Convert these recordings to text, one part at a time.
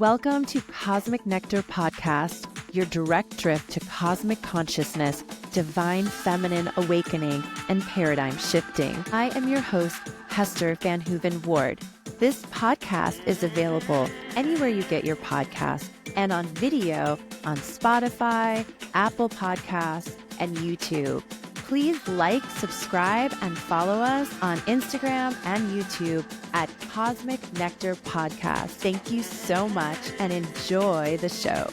Welcome to Cosmic Nectar Podcast, your direct drift to cosmic consciousness, divine feminine awakening, and paradigm shifting. I am your host, Hester Van Hooven Ward. This podcast is available anywhere you get your podcasts and on video on Spotify, Apple Podcasts, and YouTube. Please like, subscribe, and follow us on Instagram and YouTube at Cosmic Nectar Podcast. Thank you so much and enjoy the show.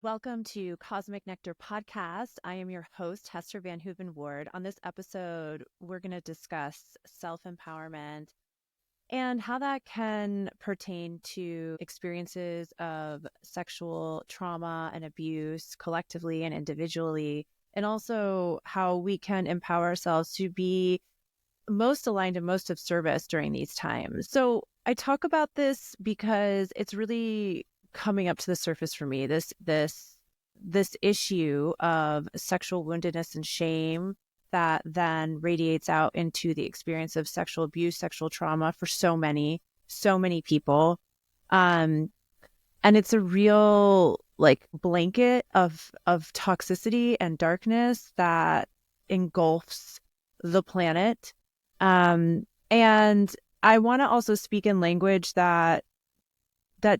Welcome to Cosmic Nectar Podcast. I am your host, Hester Van Hooven Ward. On this episode, we're going to discuss self-empowerment and how that can pertain to experiences of sexual trauma and abuse collectively and individually, and also how we can empower ourselves to be most aligned and most of service during these times. So I talk about this because it's really coming up to the surface for me, this issue of sexual woundedness and shame that then radiates out into the experience of sexual abuse, sexual trauma for so many people. And it's a real blanket of toxicity and darkness that engulfs the planet. And I want to also speak in language that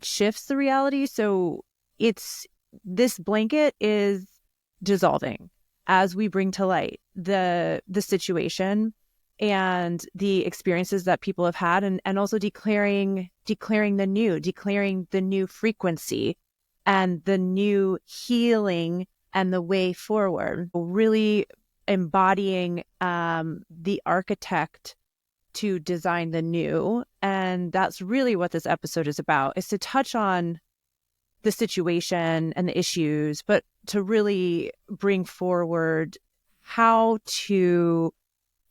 shifts the reality. So this blanket is dissolving as we bring to light the situation and the experiences that people have had, and also declaring the new frequency and the new healing and the way forward, really embodying the architect to design the new. And that's really what this episode is about, is to touch on the situation and the issues, but to really bring forward how to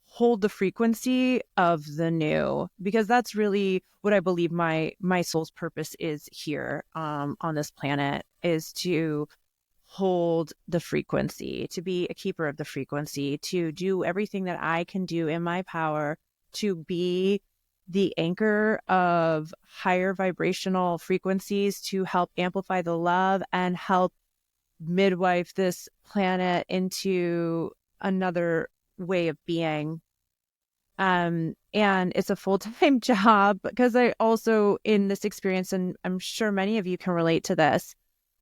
hold the frequency of the new, because that's really what I believe my soul's purpose is here on this planet, is to hold the frequency, to be a keeper of the frequency, to do everything that I can do in my power to be the anchor of higher vibrational frequencies, to help amplify the love and help midwife this planet into another way of being. And it's a full-time job, because I also, in this experience, and I'm sure many of you can relate to this,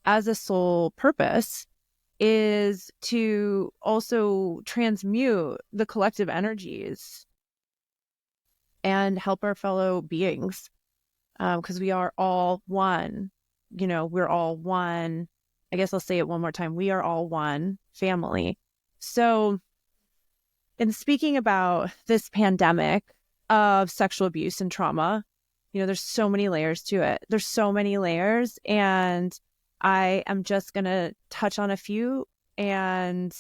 as a soul purpose is to also transmute the collective energies and help our fellow beings, because we are all one. We're all one. I guess I'll say it one more time. We are all one family. So in speaking about this pandemic of sexual abuse and trauma, there's so many layers to it. There's so many layers, and I am just going to touch on a few. And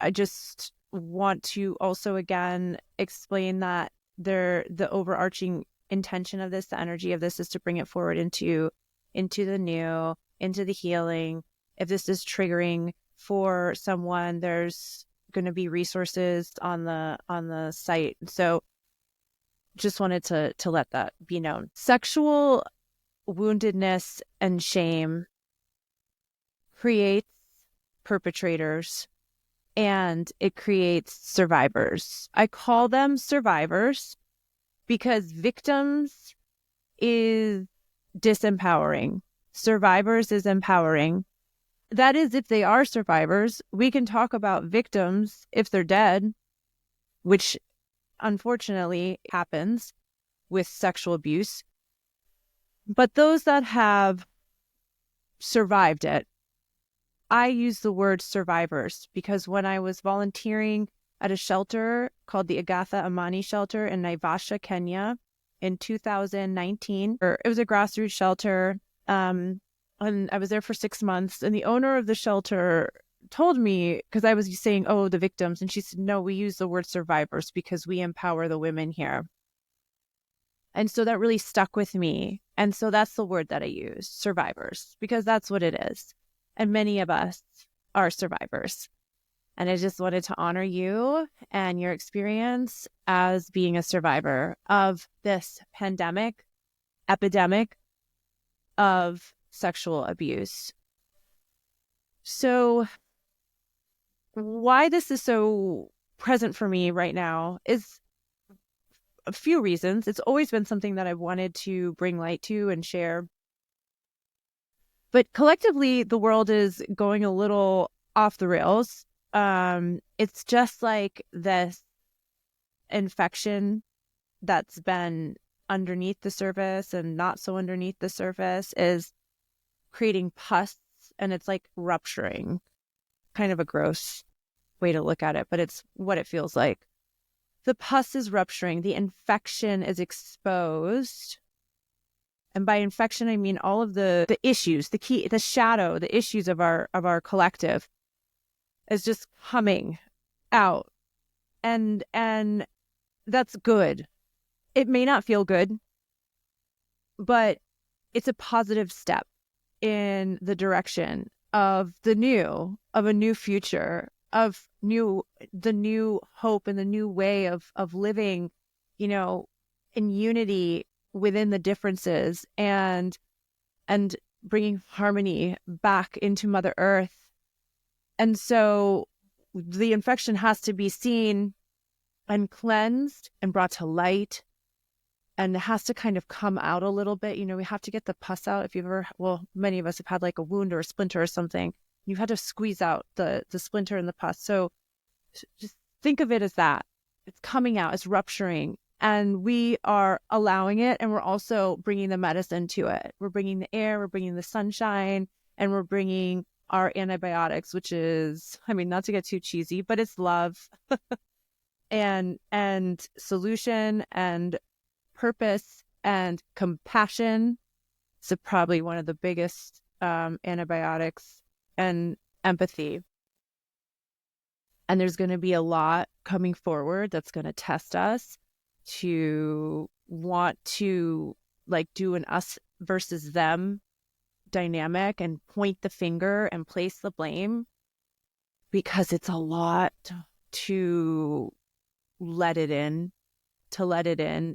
I just want to also, again, explain that the overarching intention of this, the energy of this, is to bring it forward into the new, into the healing. If this is triggering for someone, there's going to be resources on the site. So just wanted to let that be known. Sexual woundedness and shame creates perpetrators, and it creates survivors. I call them survivors because victims is disempowering. Survivors is empowering. That is, if they are survivors. We can talk about victims if they're dead, which unfortunately happens with sexual abuse. But those that have survived it, I use the word survivors because when I was volunteering at a shelter called the Agatha Amani shelter in Naivasha, Kenya in 2019, it was a grassroots shelter, and I was there for 6 months, and the owner of the shelter told me, because I was saying, oh, the victims, and she said, no, we use the word survivors because we empower the women here. And so that really stuck with me. And so that's the word that I use, survivors, because that's what it is. And many of us are survivors. And I just wanted to honor you and your experience as being a survivor of this pandemic, epidemic of sexual abuse. So why this is so present for me right now is a few reasons. It's always been something that I've wanted to bring light to and share. But collectively, the world is going a little off the rails. It's just like this infection that's been underneath the surface and not so underneath the surface is creating pus, and it's like rupturing. Kind of a gross way to look at it, but it's what it feels like. The pus is rupturing, the infection is exposed. And by infection, I mean all of the issues, the shadow, the issues of our collective is just coming out. And that's good. It may not feel good, but it's a positive step in the direction of a new future, of the new hope and the new way of living, in unity within the differences and bringing harmony back into Mother Earth. And so the infection has to be seen and cleansed and brought to light, and it has to kind of come out a little bit. We have to get the pus out. If you've ever, many of us have had like a wound or a splinter or something, you've had to squeeze out the splinter and the pus. So just think of it as that. It's coming out, it's rupturing, and we are allowing it, and we're also bringing the medicine to it. We're bringing the air, we're bringing the sunshine, and we're bringing our antibiotics, which is, not to get too cheesy, but it's love and solution and purpose and compassion. So probably one of the biggest antibiotics, and empathy. And there's going to be a lot coming forward that's going to test us to want to do an us versus them dynamic and point the finger and place the blame, because it's a lot to let it in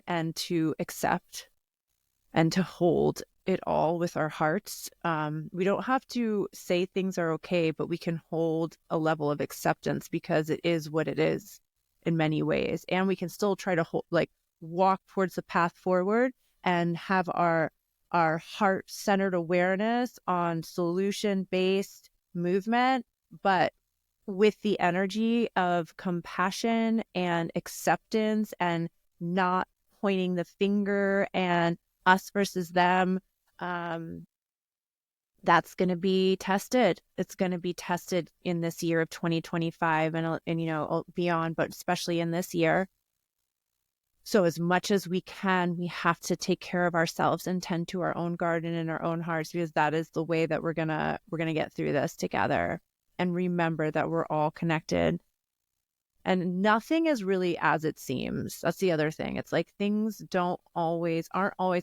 and to accept and to hold it all with our hearts. We don't have to say things are okay, but we can hold a level of acceptance because it is what it is in many ways. And we can still try to walk towards the path forward and have our heart-centered awareness on solution-based movement, but with the energy of compassion and acceptance and not pointing the finger and us versus them. That's going to be tested. It's going to be tested in this year of 2025 and beyond, but especially in this year. So as much as we can, we have to take care of ourselves and tend to our own garden and our own hearts, because that is the way that we're gonna get through this together. And remember that we're all connected. And nothing is really as it seems. That's the other thing. It's like things aren't always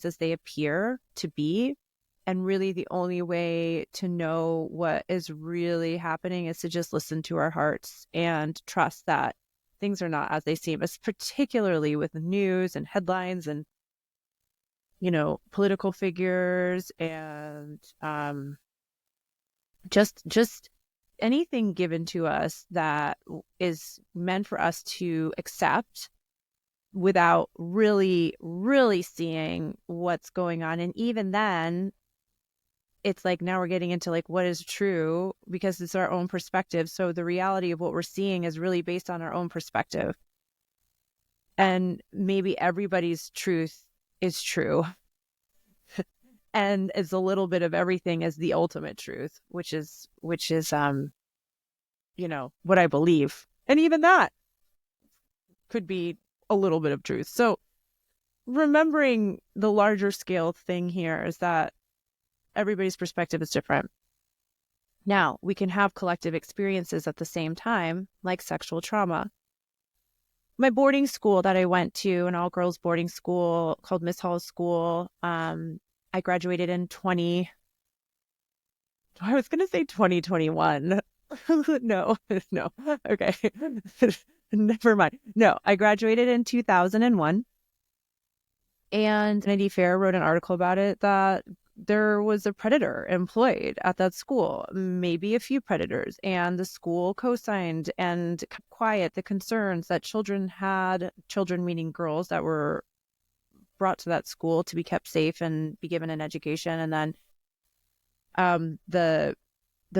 as they appear to be. And really the only way to know what is really happening is to just listen to our hearts and trust that things are not as they seem. It's particularly with the news and headlines and, political figures and just anything given to us that is meant for us to accept without really, really seeing what's going on. And even then, it's like now we're getting into what is true, because it's our own perspective. So the reality of what we're seeing is really based on our own perspective. And maybe everybody's truth is true. And it's a little bit of everything as the ultimate truth, which is what I believe. And even that could be a little bit of truth. So remembering the larger scale thing here is that everybody's perspective is different. Now, we can have collective experiences at the same time, like sexual trauma. My boarding school that I went to, an all-girls boarding school called Miss Hall's School, I graduated in 2021. No, no. Okay. Never mind. No, I graduated in 2001, and Vanity Fair wrote an article about it that there was a predator employed at that school, maybe a few predators, and the school co-signed and kept quiet the concerns that children had, children meaning girls that were brought to that school to be kept safe and be given an education. And then the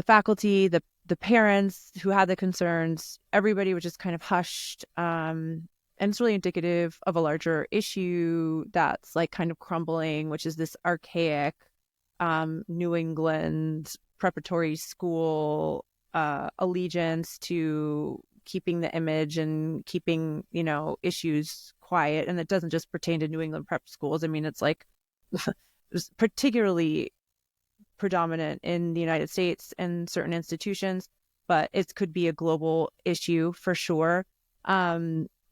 faculty, the parents who had the concerns, everybody was just kind of hushed. And it's really indicative of a larger issue that's like kind of crumbling, which is this archaic New England preparatory school allegiance to keeping the image and keeping, issues quiet. And it doesn't just pertain to New England prep schools. I mean, it's like particularly predominant in the United States and certain institutions, but it could be a global issue for sure.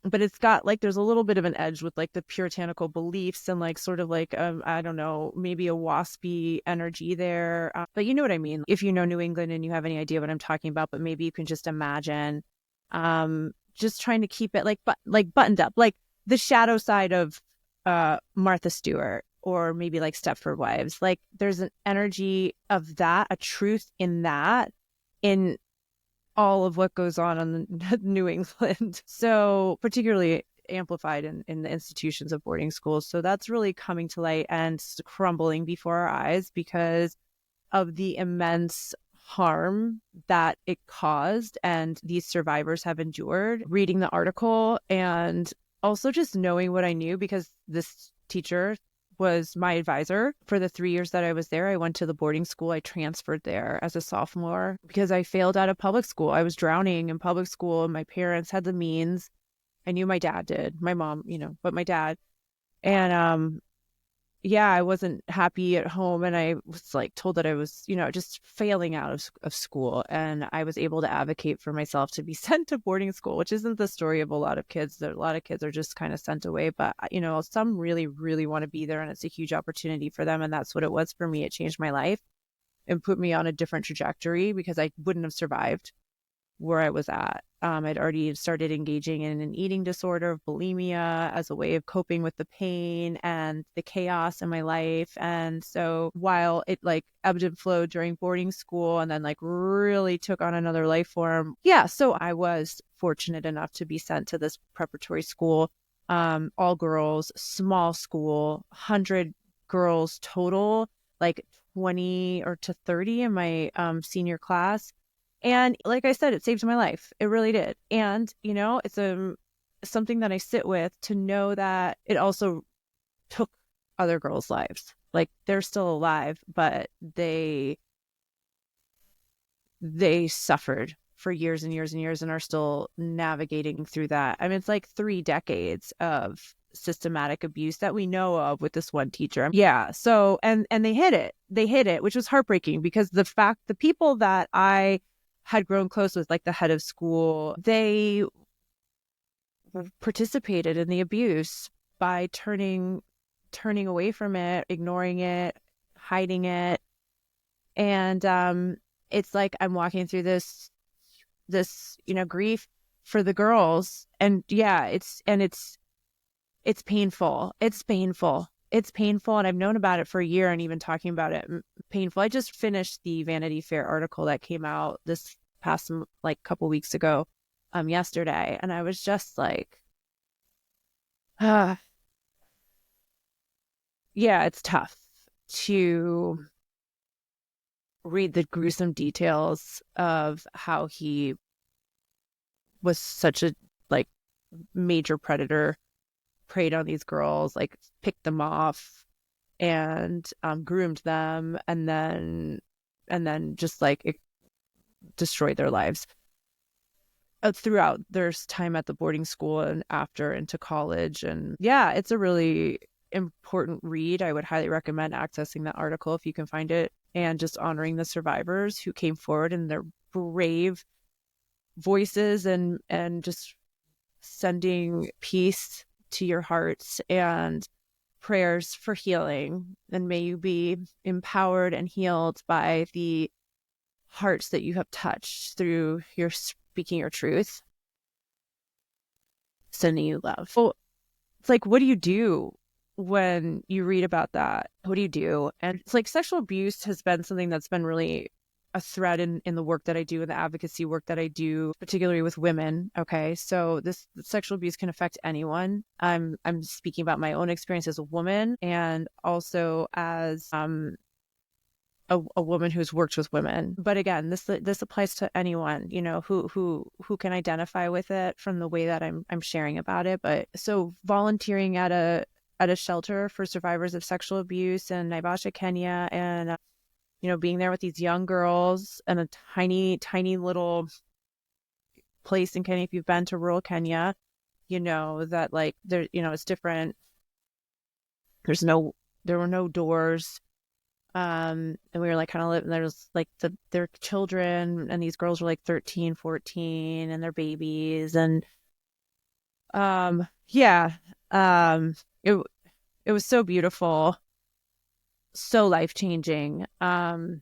But it's got like, there's a little bit of an edge with like the puritanical beliefs and like sort of like, I don't know, maybe a waspy energy there. But you know what I mean? If you know New England and you have any idea what I'm talking about, but maybe you can just imagine just trying to keep it like buttoned up, like the shadow side of Martha Stewart, or maybe like Stepford Wives. Like there's an energy of that, a truth in that, in all of what goes on in New England. So particularly amplified in the institutions of boarding schools. So that's really coming to light and crumbling before our eyes because of the immense harm that it caused and these survivors have endured. Reading the article and also just knowing what I knew, because this teacher was my advisor for the 3 years that I was there. I went to the boarding school. I transferred there as a sophomore because I failed out of public school. I was drowning in public school and my parents had the means. I knew my dad did, my mom, but my dad. And yeah, I wasn't happy at home, and I was like told that I was, just failing out of school, and I was able to advocate for myself to be sent to boarding school, which isn't the story of a lot of kids. A lot of kids are just kind of sent away, but some really, really want to be there, and it's a huge opportunity for them. And that's what it was for me. It changed my life and put me on a different trajectory because I wouldn't have survived where I was at. I'd already started engaging in an eating disorder of bulimia as a way of coping with the pain and the chaos in my life. And so while it like ebbed and flowed during boarding school and then like really took on another life form. Yeah. So I was fortunate enough to be sent to this preparatory school, all girls, small school, 100 girls total, like 20 or to 30 in my senior class. And like I said, it saved my life. It really did. And, it's something that I sit with to know that it also took other girls' lives. Like they're still alive, but they suffered for years and years and years and are still navigating through that. I mean, it's like 3 decades of systematic abuse that we know of with this one teacher. Yeah. So, and they hid it, which was heartbreaking because the people that I had grown close with, like the head of school, they participated in the abuse by turning away from it, ignoring it, hiding it. And it's like I'm walking through this grief for the girls. And yeah, it's painful. It's painful. And I've known about it for a year and even talking about it, painful. I just finished the Vanity Fair article that came out this past like couple weeks ago, yesterday. And I was just like, yeah, it's tough to read the gruesome details of how he was such a like major predator, preyed on these girls, like picked them off and groomed them, and then just like destroyed their lives throughout their time at the boarding school and after into college. And yeah, it's a really important read. I would highly recommend accessing that article if you can find it, and just honoring the survivors who came forward and their brave voices, and just sending peace to your hearts and prayers for healing. And may you be empowered and healed by the hearts that you have touched through your speaking your truth, sending you love. Well, it's like, what do you do when you read about that? What do you do? And it's like sexual abuse has been something that's been really a thread in the work that I do, in the advocacy work that I do, particularly with women. Okay. So this sexual abuse can affect anyone. I'm speaking about my own experience as a woman, and also as a woman who's worked with women. But again, this applies to anyone, you know, who can identify with it from the way that I'm sharing about it. But so volunteering at a shelter for survivors of sexual abuse in Naivasha, Kenya, and you know, being there with these young girls in a tiny little place in Kenya. If you've been to rural Kenya, you know that like there, you know, it's different. There were no doors. And we were like kind of living, there's like their children, and these girls were like 13, 14, and their babies. And, yeah, it was so beautiful, so life-changing, and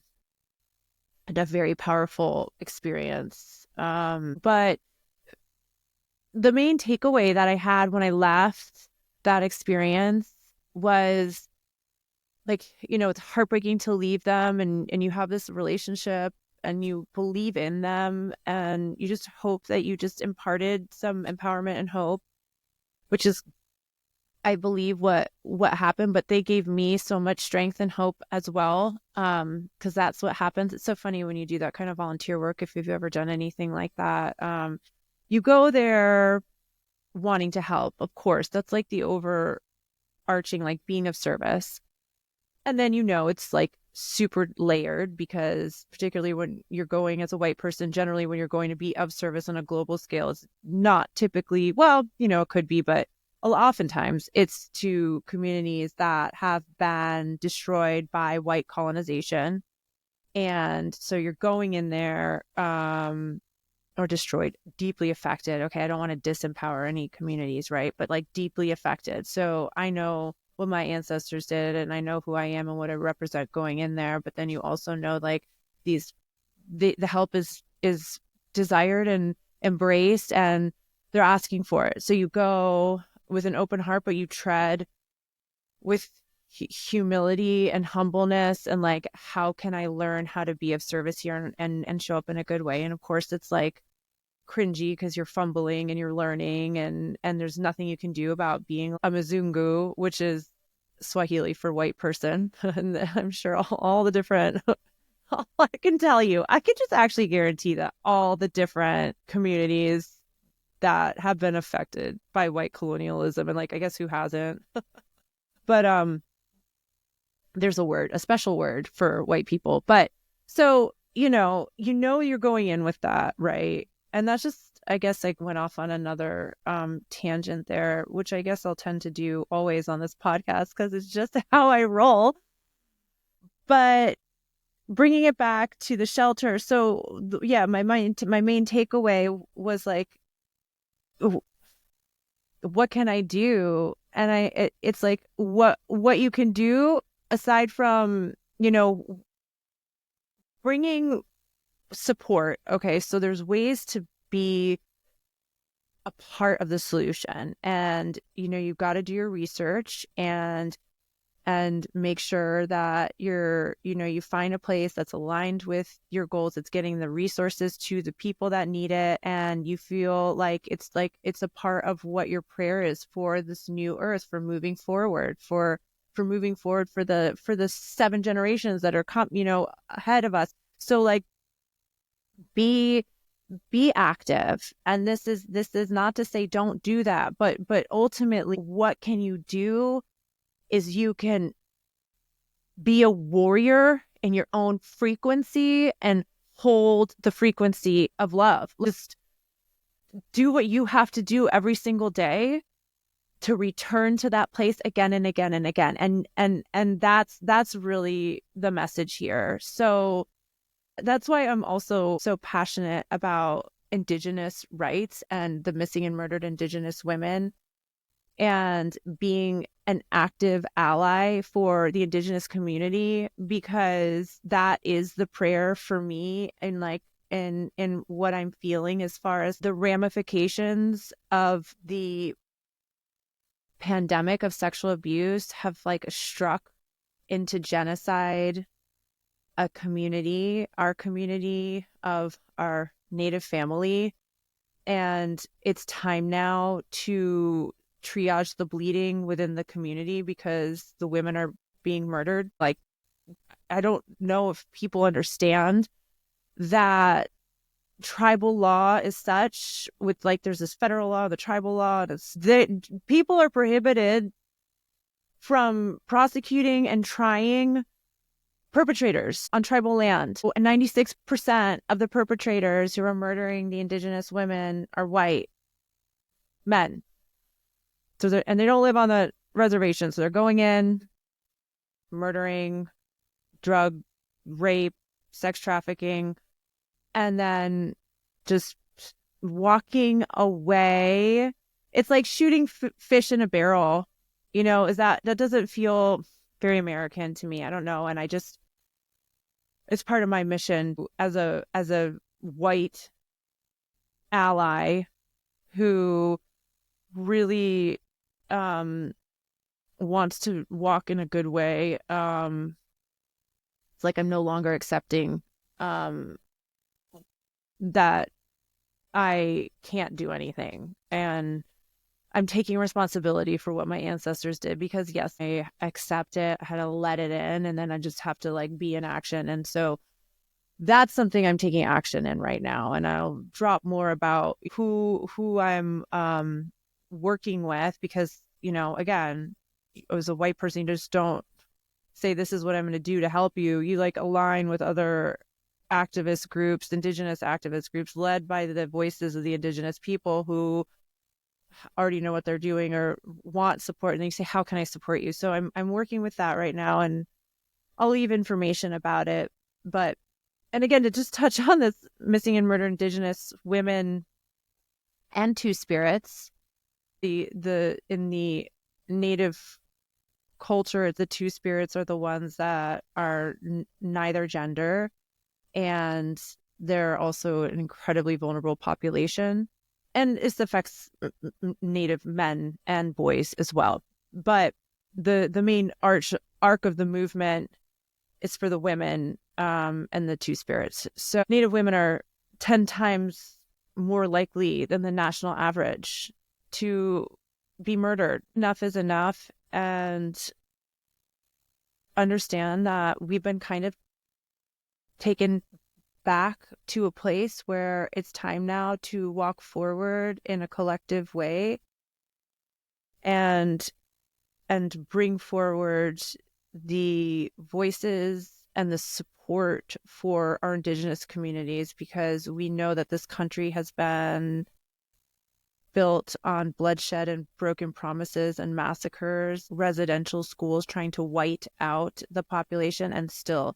a very powerful experience. But the main takeaway that I had when I left that experience was, like, you know, it's heartbreaking to leave them, and you have this relationship and you believe in them, and you just hope that you just imparted some empowerment and hope, which is, I believe, what happened. But they gave me so much strength and hope as well, because that's what happens. It's so funny when you do that kind of volunteer work, if you've ever done anything like that. You go there wanting to help, of course. That's like the overarching, like, being of service. And then, you know, it's like super layered, because particularly when you're going as a white person, generally when you're going to be of service on a global scale, it's not typically, well, you know, it could be, but oftentimes it's to communities that have been destroyed by white colonization. And so you're going in there, or destroyed, deeply affected. Okay, I don't want to disempower any communities, right? But like deeply affected. So I know what my ancestors did, and I know who I am and what I represent going in there. But then you also know, like, the help is desired and embraced, and they're asking for it. So you go with an open heart, but you tread with humility and humbleness, and like, how can I learn how to be of service here and show up in a good way? And of course, it's like cringy because you're fumbling and you're learning, and there's nothing you can do about being a Mzungu, which is Swahili for white person. And I'm sure all the different, I can tell you, I can just actually guarantee that all the different communities that have been affected by white colonialism, and like, I guess who hasn't, but there's a special word for white people. But so, you know, you're going in with that, right? And that's just, I guess, like, went off on another tangent there, which I guess I'll tend to do always on this podcast because it's just how I roll. But bringing it back to the shelter. So yeah, my main takeaway was like, what can I do? And it's like, what you can do aside from, you know, bringing support. Okay, so there's ways to be a part of the solution, and you know, you've got to do your research and make sure that you find a place that's aligned with your goals. It's getting the resources to the people that need it, and you feel like it's a part of what your prayer is for this new earth, for moving forward, for the 7 generations that are ahead of us. So like, be active. And this is not to say don't do that, but ultimately, what can you do is you can be a warrior in your own frequency and hold the frequency of love. Just do what you have to do every single day to return to that place again and again and again. And that's really the message here. So that's why I'm also so passionate about Indigenous rights and the missing and murdered Indigenous women, and being an active ally for the Indigenous community, because that is the prayer for me, and like in what I'm feeling as far as the ramifications of the pandemic of sexual abuse have like struck into genocide a community, our community of our Native family. And it's time now to triage the bleeding within the community, because the women are being murdered. Like, I don't know if people understand that tribal law is such, with like, there's this federal law, the tribal law, people are prohibited from prosecuting and trying perpetrators on tribal land. And 96% of the perpetrators who are murdering the Indigenous women are white men. So they don't live on the reservation. So they're going in, murdering, drug, rape, sex trafficking, and then just walking away. It's like shooting fish in a barrel. That doesn't feel very American to me. I don't know. And it's part of my mission as a white ally who really wants to walk in a good way. It's like I'm no longer accepting that I can't do anything, and I'm taking responsibility for what my ancestors did, because yes, I accept it. I had to let it in, and then I just have to like be in action. And so that's something I'm taking action in right now. And I'll drop more about who I'm working with, because, again, as a white person, you just don't say, this is what I'm going to do to help you. You like align with other activist groups, Indigenous activist groups led by the voices of the Indigenous people who already know what they're doing or want support. And then you say, how can I support you? So I'm working with that right now, and I'll leave information about it. And again, to just touch on this missing and murdered Indigenous women and two spirits, in the Native culture, the two spirits are the ones that are neither gender, and they're also an incredibly vulnerable population. And this affects Native men and boys as well. But the main arc of the movement is for the women and the two spirits. So Native women are 10 times more likely than the national average to be murdered. Enough is enough, and understand that we've been kind of taken back to a place where it's time now to walk forward in a collective way and bring forward the voices and the support for our Indigenous communities, because we know that this country has been built on bloodshed and broken promises and massacres, residential schools trying to white out the population. And still,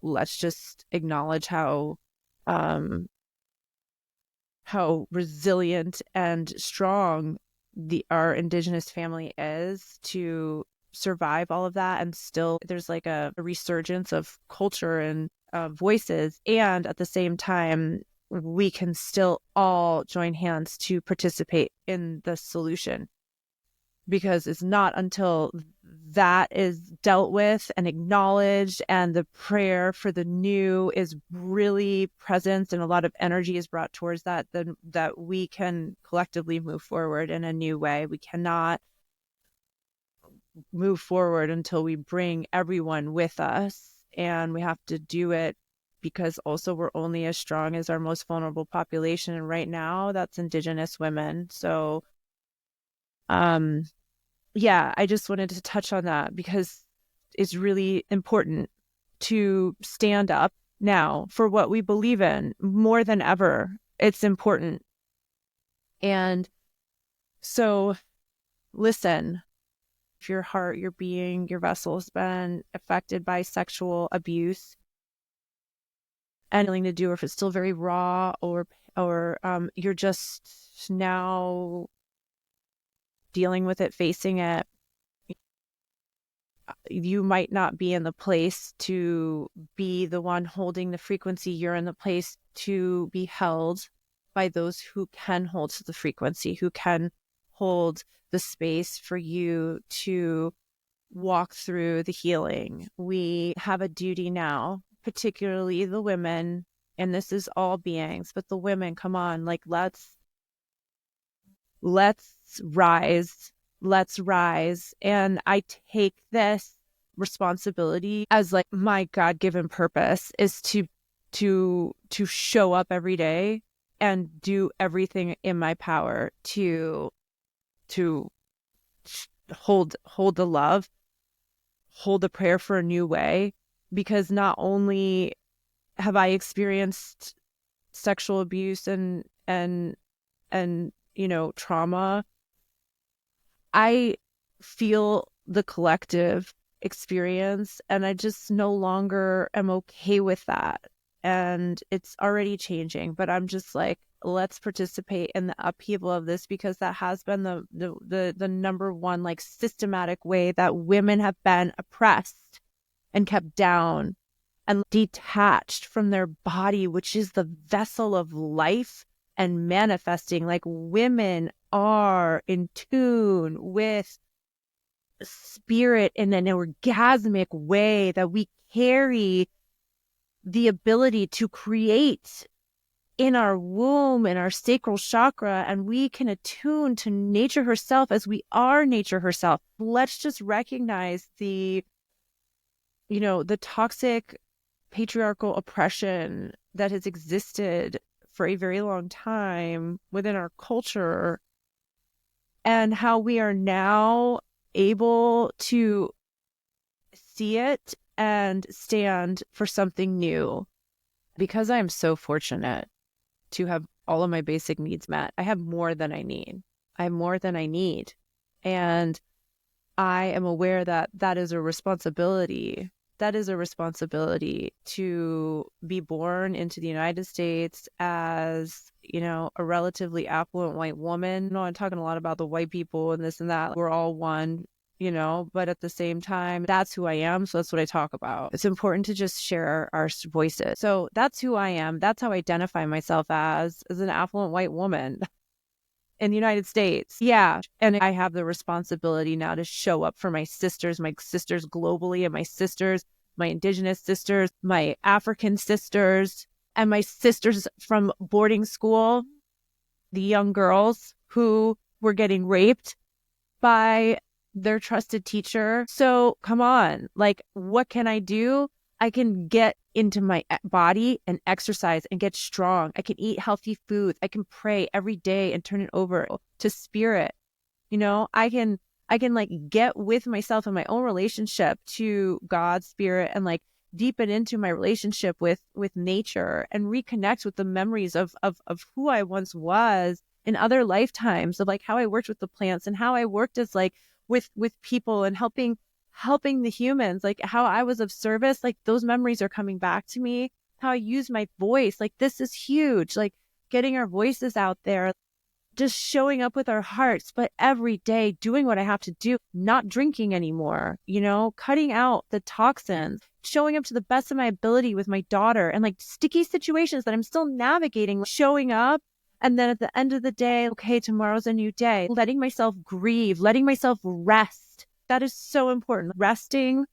let's just acknowledge how resilient and strong our Indigenous family is to survive all of that. And still there's like a resurgence of culture and voices. And at the same time, we can still all join hands to participate in the solution, because it's not until that is dealt with and acknowledged and the prayer for the new is really present and a lot of energy is brought towards that, then that we can collectively move forward in a new way. We cannot move forward until we bring everyone with us, and we have to do it because also we're only as strong as our most vulnerable population. And right now that's Indigenous women. So yeah, I just wanted to touch on that because it's really important to stand up now for what we believe in more than ever. It's important. And so listen, if your heart, your being, your vessel has been affected by sexual abuse, anything to do, or if it's still very raw, or you're just now dealing with it, facing it, you might not be in the place to be the one holding the frequency. You're in the place to be held by those who can hold to the frequency, who can hold the space for you to walk through the healing. We have a duty now, particularly the women, and this is all beings, but the women, come on, like let's rise. Let's rise. And I take this responsibility as like my God-given purpose is to show up every day and do everything in my power to hold the love, hold the prayer for a new way, because not only have I experienced sexual abuse and trauma, I feel the collective experience, and I just no longer am okay with that. And it's already changing, but I'm just like, let's participate in the upheaval of this, because that has been the number one like systematic way that women have been oppressed and kept down and detached from their body, which is the vessel of life and manifesting. Like, women are in tune with spirit in an orgasmic way, that we carry the ability to create in our womb, in our sacral chakra, and we can attune to nature herself as we are nature herself. Let's just recognize the toxic patriarchal oppression that has existed for a very long time within our culture, and how we are now able to see it and stand for something new. Because I am so fortunate to have all of my basic needs met, I have more than I need. I have more than I need. And I am aware that that is a responsibility. That is a responsibility to be born into the United States as, a relatively affluent white woman. No, I'm talking a lot about the white people and this and that. We're all one, but at the same time, that's who I am. So that's what I talk about. It's important to just share our voices. So that's who I am. That's how I identify myself as an affluent white woman in the United States. Yeah. And I have the responsibility now to show up for my sisters globally, and my Indigenous sisters, my African sisters, and my sisters from boarding school, the young girls who were getting raped by their trusted teacher. So come on, like, what can I do? I can get into my body and exercise and get strong. I can eat healthy foods. I can pray every day and turn it over to spirit. I can like get with myself in my own relationship to God, spirit, and like deepen into my relationship with nature and reconnect with the memories of who I once was in other lifetimes, of like how I worked with the plants and how I worked as like with people and helping the humans, like how I was of service. Like, those memories are coming back to me. How I use my voice, like, this is huge. Like, getting our voices out there, just showing up with our hearts, but every day doing what I have to do, not drinking anymore, cutting out the toxins, showing up to the best of my ability with my daughter, and like sticky situations that I'm still navigating, showing up. And then at the end of the day, okay, tomorrow's a new day, letting myself grieve, letting myself rest. That is so important. Resting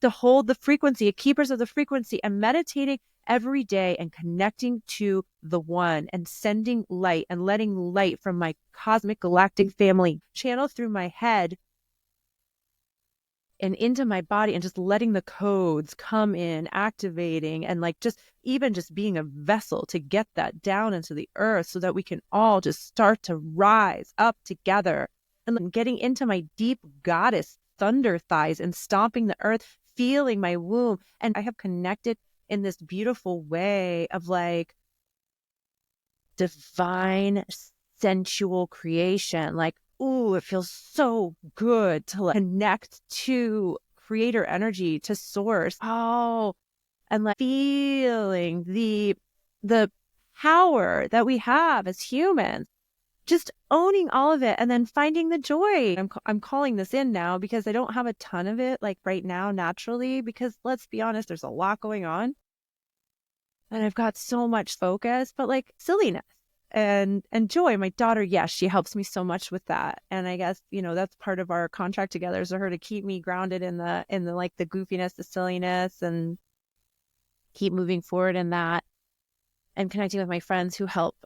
to hold the frequency, keepers of the frequency, and meditating every day and connecting to the one and sending light and letting light from my cosmic galactic family channel through my head and into my body, and just letting the codes come in, activating, and like just being a vessel to get that down into the earth so that we can all just start to rise up together, and getting into my deep goddess thunder thighs and stomping the earth, feeling my womb. And I have connected in this beautiful way of like divine sensual creation. Like, ooh, it feels so good to like connect to creator energy, to source. Oh, and like feeling the power that we have as humans. just owning all of it and then finding the joy. I'm calling this in now because I don't have a ton of it like right now naturally, because let's be honest, there's a lot going on and I've got so much focus, but like silliness and joy. My daughter, yes, she helps me so much with that. And I guess, that's part of our contract together, is for her to keep me grounded in the like the goofiness, the silliness, and keep moving forward in that, and connecting with my friends who help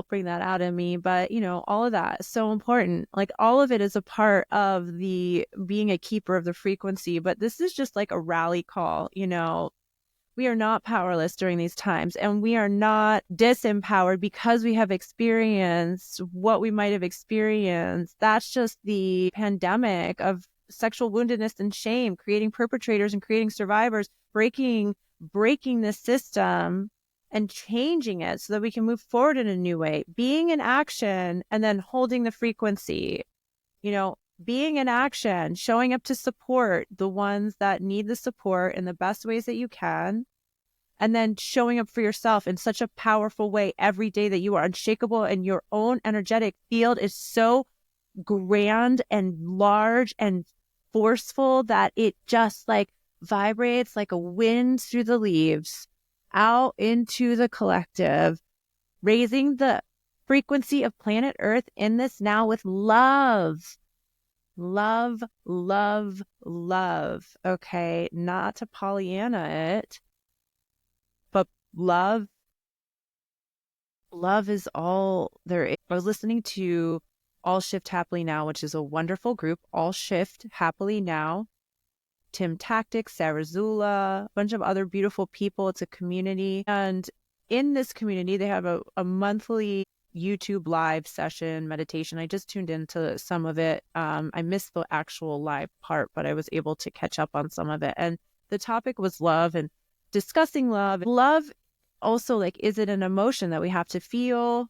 bring that out in me. But all of that is so important. Like all of it is a part of the being a keeper of the frequency. But this is just like a rally call. We are not powerless during these times, and we are not disempowered because we have experienced what we might have experienced. That's just the pandemic of sexual woundedness and shame, creating perpetrators and creating survivors, breaking the system and changing it so that we can move forward in a new way, being in action and then holding the frequency, being in action, showing up to support the ones that need the support in the best ways that you can, and then showing up for yourself in such a powerful way every day that you are unshakable, and your own energetic field is so grand and large and forceful that it just like vibrates like a wind through the leaves out into the collective, raising the frequency of planet Earth in this now with love. Love, love, love. Okay. Not to Pollyanna it, but love is all there is. I was listening to All Shift Happily Now, which is a wonderful group. All Shift Happily Now. Tim Tactic, Sarah Zula, a bunch of other beautiful people. It's a community. And in this community, they have a monthly YouTube live session meditation. I just tuned into some of it. I missed the actual live part, but I was able to catch up on some of it. And the topic was love and discussing love. Love also, like, is it an emotion that we have to feel?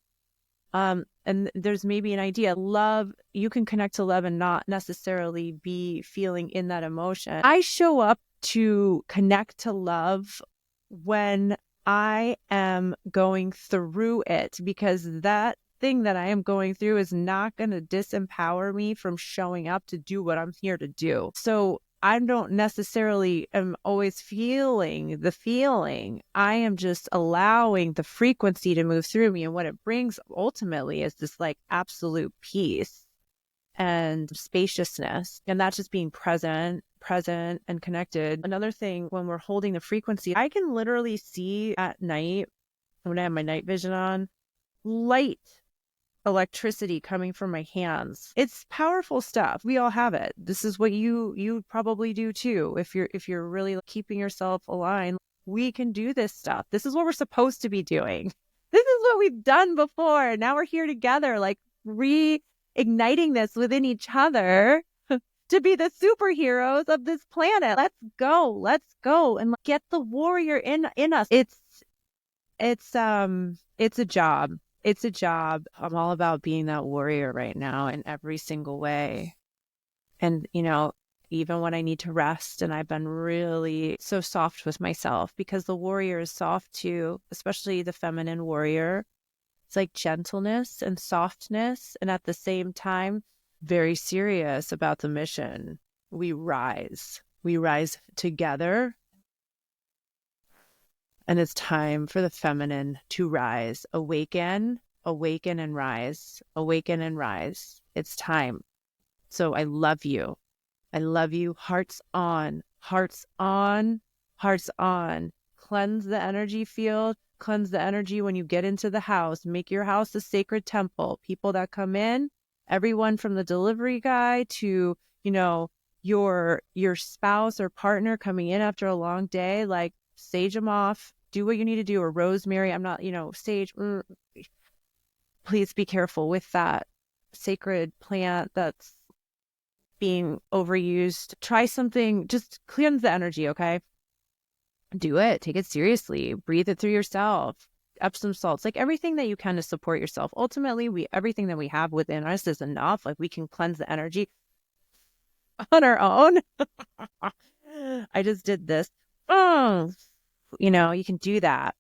And there's maybe an idea, love, you can connect to love and not necessarily be feeling in that emotion. I show up to connect to love when I am going through it, because that thing that I am going through is not going to disempower me from showing up to do what I'm here to do. So I don't necessarily am always feeling the feeling. I am just allowing the frequency to move through me. And what it brings ultimately is this like absolute peace and spaciousness. And that's just being present and connected. Another thing, when we're holding the frequency, I can literally see at night, when I have my night vision on, light electricity coming from my hands. It's powerful stuff. We all have it. This is what you probably do too. If you're really keeping yourself aligned, we can do this stuff. This is what we're supposed to be doing. This is what we've done before. Now we're here together, like reigniting this within each other to be the superheroes of this planet. Let's go and get the warrior in us. It's a job. It's a job. I'm all about being that warrior right now in every single way. And, even when I need to rest, and I've been really so soft with myself, because the warrior is soft too, especially the feminine warrior. It's like gentleness and softness. And at the same time, very serious about the mission. We rise together. And it's time for the feminine to rise, awaken and rise, awaken and rise. It's time. So I love you. I love you. Hearts on, hearts on, hearts on. Cleanse the energy field, cleanse the energy when you get into the house. Make your house a sacred temple. People that come in, everyone from the delivery guy to, your spouse or partner coming in after a long day, like, sage them off, do what you need to do. Or rosemary, I'm not, sage. Please be careful with that sacred plant that's being overused. Try something, just cleanse the energy, okay? Do it. Take it seriously. Breathe it through yourself. Epsom salts, like everything that you can to support yourself. Ultimately, everything that we have within us is enough. Like, we can cleanse the energy on our own. I just did this. You can do that.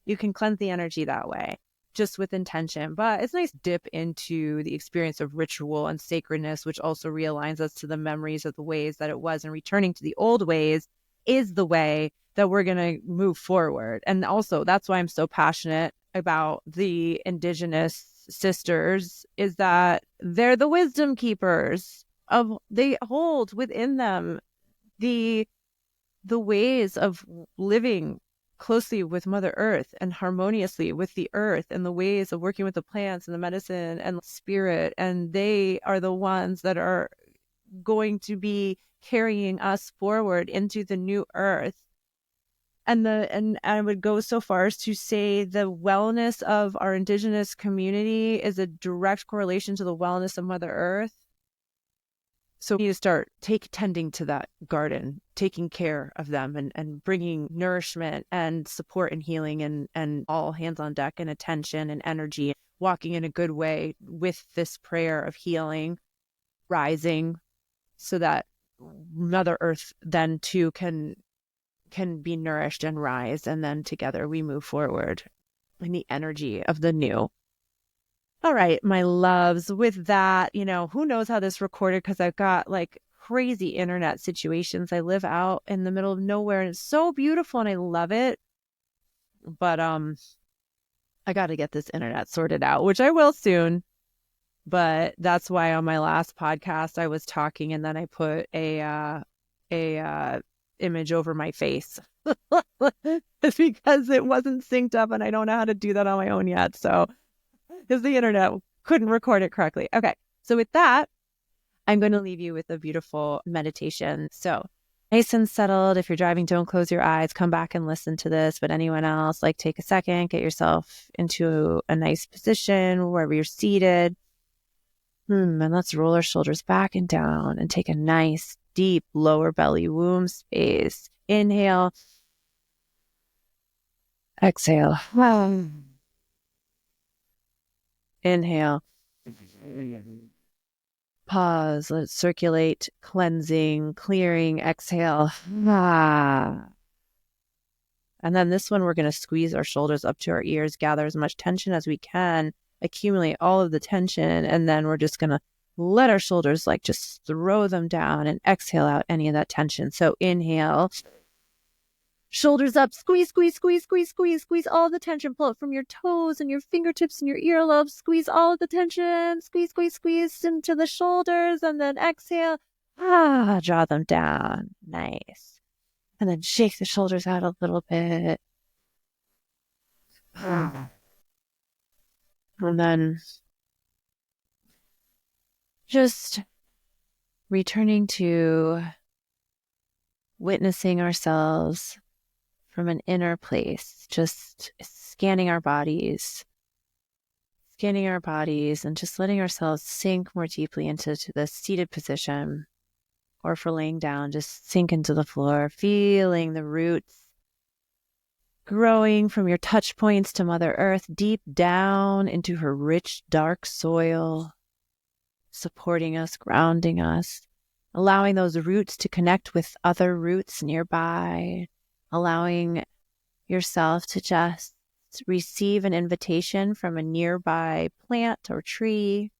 You can cleanse the energy that way. just with intention. But it's a nice dip into the experience of ritual and sacredness, which also realigns us to the memories of the ways that it was, and returning to the old ways is the way that we're going to move forward. And also, that's why I'm so passionate about the Indigenous sisters, is that they're the wisdom keepers of, they hold within them the ways of living closely with Mother Earth and harmoniously with the earth, and the ways of working with the plants and the medicine and spirit. And they are the ones that are going to be carrying us forward into the new earth. And I would go so far as to say the wellness of our Indigenous community is a direct correlation to the wellness of Mother Earth. So we need to start tending to that garden, taking care of them, and bringing nourishment and support and healing and all hands on deck and attention and energy, walking in a good way with this prayer of healing, rising, so that Mother Earth then too can be nourished and rise. And then together we move forward in the energy of the new. All right, my loves, with that, who knows how this recorded, because I've got like crazy internet situations. I live out in the middle of nowhere and it's so beautiful and I love it. But I got to get this internet sorted out, which I will soon. But that's why on my last podcast I was talking and then I put a image over my face. It's because it wasn't synced up and I don't know how to do that on my own yet. So because the internet couldn't record it correctly. Okay, so with that, I'm going to leave you with a beautiful meditation. So nice and settled. If you're driving, don't close your eyes. Come back and listen to this. But anyone else, like, take a second, get yourself into a nice position wherever you're seated. And let's roll our shoulders back and down and take a nice, deep lower belly womb space. Inhale. Exhale. Inhale. Pause. Let it circulate, cleansing, clearing. Exhale. And then this one, we're going to squeeze our shoulders up to our ears, gather as much tension as we can, accumulate all of the tension, and then we're just going to let our shoulders just throw them down and exhale out any of that tension. So inhale. Shoulders up, squeeze, squeeze, squeeze, squeeze, squeeze, squeeze all the tension. Pull it from your toes and your fingertips and your earlobes. Squeeze all of the tension. Squeeze, squeeze, squeeze into the shoulders. And then exhale. Draw them down. Nice. And then shake the shoulders out a little bit. And then just returning to witnessing ourselves from an inner place, just scanning our bodies and just letting ourselves sink more deeply into the seated position, or for laying down, just sink into the floor, feeling the roots growing from your touch points to Mother Earth, deep down into her rich, dark soil, supporting us, grounding us, allowing those roots to connect with other roots nearby, allowing yourself to just receive an invitation from a nearby plant or tree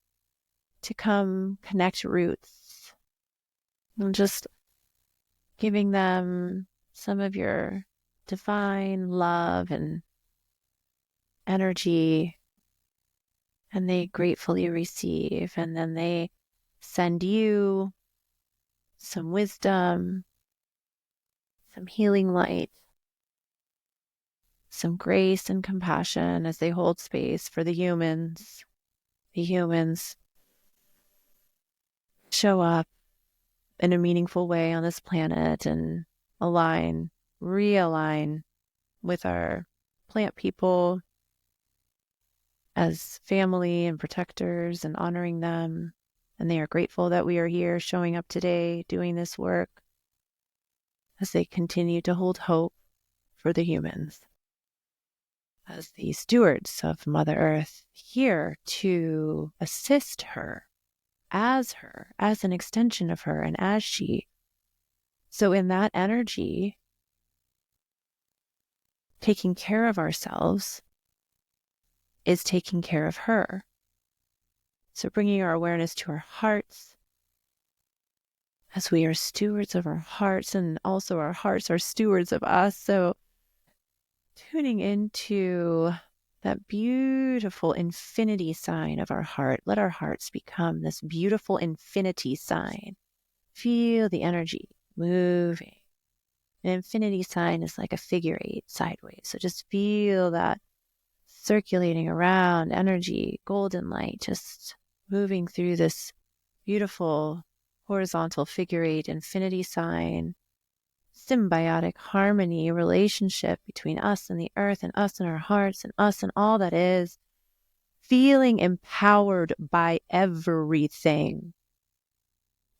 to come connect roots, and just giving them some of your divine love and energy, and they gratefully receive, and then they send you some wisdom, some healing light, some grace and compassion as they hold space for the humans. The humans show up in a meaningful way on this planet and realign with our plant people as family and protectors, and honoring them. And they are grateful that we are here showing up today, doing this work, as they continue to hold hope for the humans as the stewards of Mother Earth, here to assist her, as an extension of her, and as she. So in that energy, taking care of ourselves, is taking care of her. So bringing our awareness to our hearts, as we are stewards of our hearts, and also our hearts are stewards of us. So tuning into that beautiful infinity sign of our heart. Let our hearts become this beautiful infinity sign. Feel the energy moving. An infinity sign is like a figure 8 sideways. So just feel that circulating around energy, golden light, just moving through this beautiful horizontal figure 8 infinity sign, symbiotic harmony, relationship between us and the earth and us and our hearts and us and all that is, feeling empowered by everything.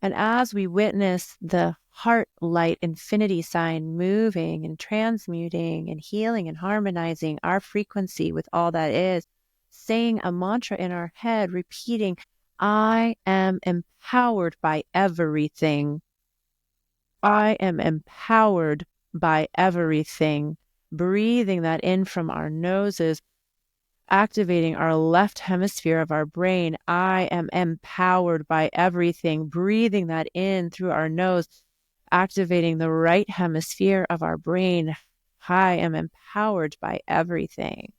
And as we witness the heart light infinity sign moving and transmuting and healing and harmonizing our frequency with all that is, saying a mantra in our head, repeating, I am empowered by everything. I am empowered by everything. Breathing that in from our noses, activating our left hemisphere of our brain. I am empowered by everything. Breathing that in through our nose, activating the right hemisphere of our brain. I am empowered by everything.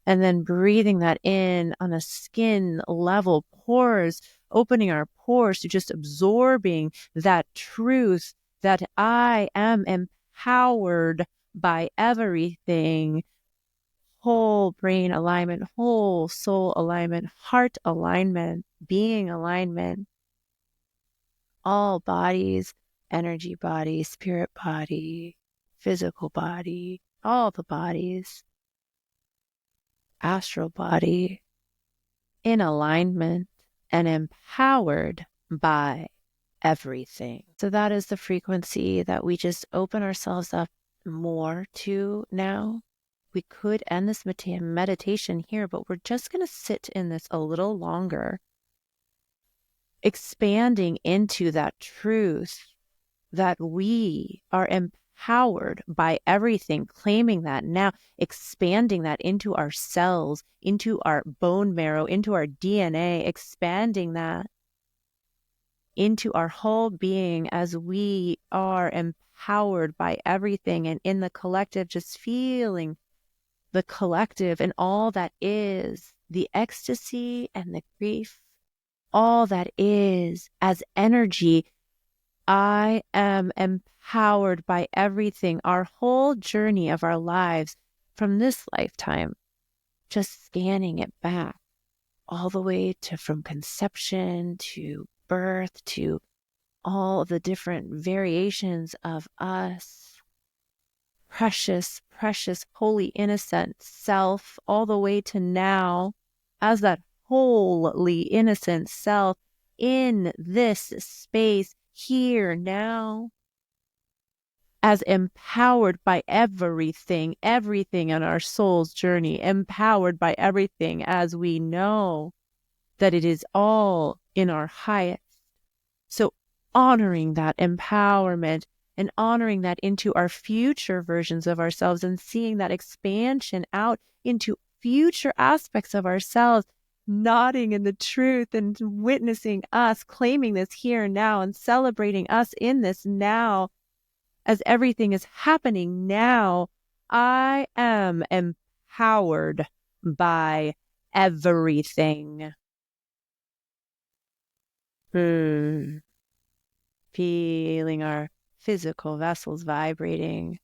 And then breathing that in on a skin level, pores, opening our pores to just absorbing that truth that I am empowered by everything. Whole brain alignment, whole soul alignment, heart alignment, being alignment, all bodies, energy body, spirit body, physical body, all the bodies, astral body, in alignment and empowered by everything. So that is the frequency that we just open ourselves up more to now. We could end this meditation here, but we're just going to sit in this a little longer, expanding into that truth that we are empowered by everything, claiming that now, expanding that into our cells, into our bone marrow, into our DNA, expanding that into our whole being as we are empowered by everything, and in the collective, just feeling the collective and all that is, the ecstasy and the grief, all that is as energy. I am empowered by everything, our whole journey of our lives from this lifetime, just scanning it back all the way to from conception to birth to all of the different variations of us. Precious, precious, holy, innocent self, all the way to now as that wholly innocent self in this space here now, as empowered by everything on our soul's journey, empowered by everything as we know that it is all in our highest. So honoring that empowerment and honoring that into our future versions of ourselves and seeing that expansion out into future aspects of ourselves, nodding in the truth and witnessing us, claiming this here and now and celebrating us in this now as everything is happening now. I am empowered by everything. Feeling our physical vessels vibrating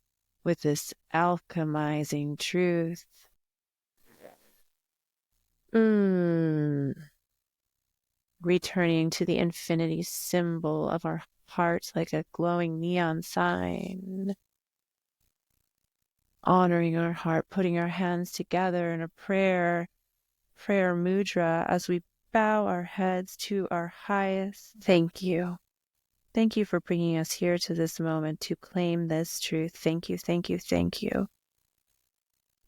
with this alchemizing truth. Returning to the infinity symbol of our hearts like a glowing neon sign. Honoring our heart, putting our hands together in a prayer mudra as we bow our heads to our highest. Thank you. Thank you for bringing us here to this moment to claim this truth. Thank you, thank you, thank you.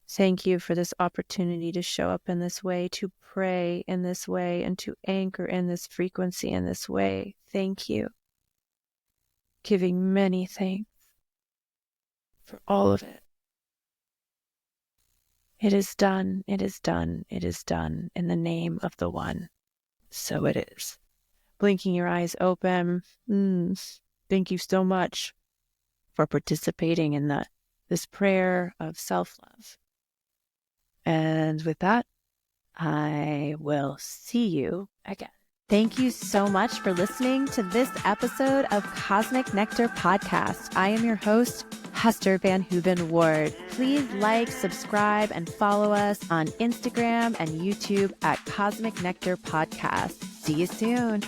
Thank you for this opportunity to show up in this way, to pray in this way, and to anchor in this frequency in this way. Thank you. Giving many thanks for all of it. It is done. It is done. It is done. In the name of the One. So it is. Blinking your eyes open. Thank you so much for participating in this prayer of self-love. And with that, I will see you again. Thank you so much for listening to this episode of Cosmic Nectar Podcast. I am your host, Hester Van Hooven Ward. Please like, subscribe, and follow us on Instagram and YouTube at Cosmic Nectar Podcast. See you soon.